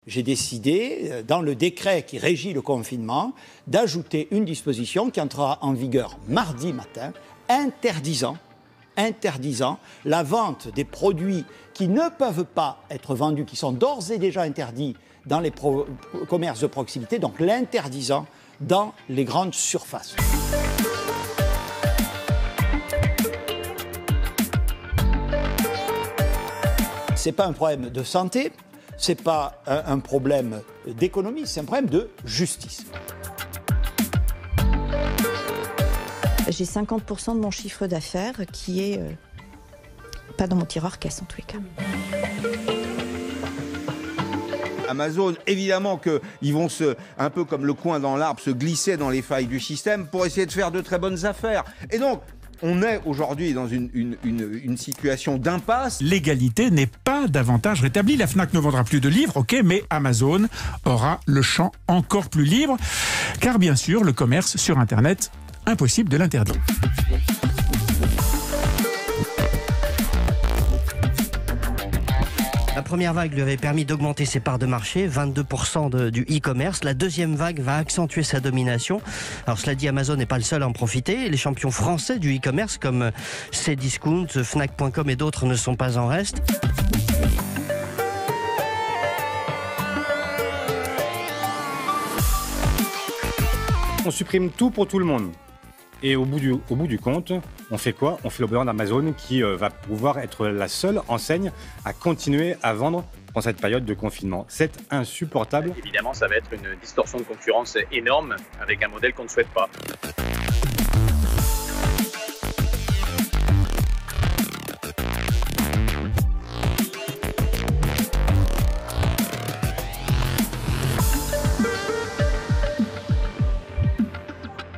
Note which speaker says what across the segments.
Speaker 1: J'ai décidé, dans le décret qui régit le confinement, d'ajouter une disposition qui entrera en vigueur mardi matin, interdisant la vente des produits qui ne peuvent pas être vendus, qui sont d'ores et déjà interdits dans les commerces de proximité, donc l'interdisant dans les grandes surfaces. Ce n'est pas un problème de santé, ce n'est pas un problème d'économie, c'est un problème de justice.
Speaker 2: J'ai 50% de mon chiffre d'affaires qui est pas dans mon tireur caisse en tous les cas.
Speaker 3: Amazon, évidemment qu'ils vont un peu comme le coin dans l'arbre, se glisser dans les failles du système pour essayer de faire de très bonnes affaires. Et donc, on est aujourd'hui dans une situation d'impasse.
Speaker 4: L'égalité n'est pas davantage rétablie. La Fnac ne vendra plus de livres, ok, mais Amazon aura le champ encore plus libre. Car bien sûr, le commerce sur Internet, impossible de l'interdire.
Speaker 5: La première vague lui avait permis d'augmenter ses parts de marché, 22% du e-commerce. La deuxième vague va accentuer sa domination. Alors cela dit, Amazon n'est pas le seul à en profiter. Les champions français du e-commerce comme Cdiscount, Fnac.com et d'autres ne sont pas en reste.
Speaker 6: On supprime tout pour tout le monde. Et au bout du compte, on fait quoi? On fait le bonheur d'Amazon qui va pouvoir être la seule enseigne à continuer à vendre dans cette période de confinement. C'est insupportable.
Speaker 7: Évidemment, ça va être une distorsion de concurrence énorme avec un modèle qu'on ne souhaite pas.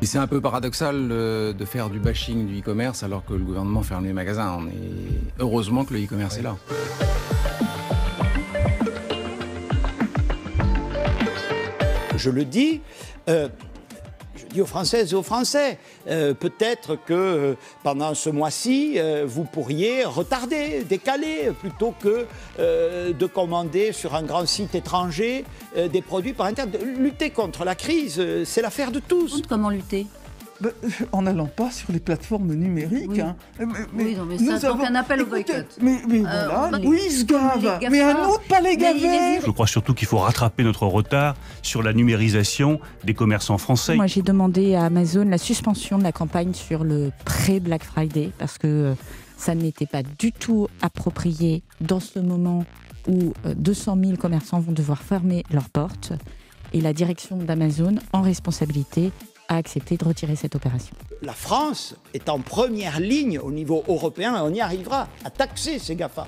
Speaker 8: C'est un peu paradoxal de faire du bashing du e-commerce alors que le gouvernement ferme les magasins. Heureusement que le e-commerce est là.
Speaker 1: Je le dis, aux Françaises et aux Français, peut-être que pendant ce mois-ci, vous pourriez retarder, décaler, plutôt que de commander sur un grand site étranger des produits par Internet. Lutter contre la crise, c'est l'affaire de tous.
Speaker 9: Comment lutter ?
Speaker 10: En n'allant pas sur les plateformes numériques.
Speaker 9: Oui,
Speaker 10: hein.
Speaker 9: Oui, non, mais ça, donc un appel au boycott.
Speaker 10: Mais voilà, oui, ils se gavent. Mais à nous de pas les gaver.
Speaker 11: Je crois surtout qu'il faut rattraper notre retard sur la numérisation des commerçants français.
Speaker 2: Moi, j'ai demandé à Amazon la suspension de la campagne sur le pré-Black Friday parce que ça n'était pas du tout approprié dans ce moment où 200 000 commerçants vont devoir fermer leurs portes. Et la direction d'Amazon, en responsabilité, a accepté de retirer cette opération.
Speaker 1: La France est en première ligne au niveau européen et on y arrivera à taxer ces GAFA.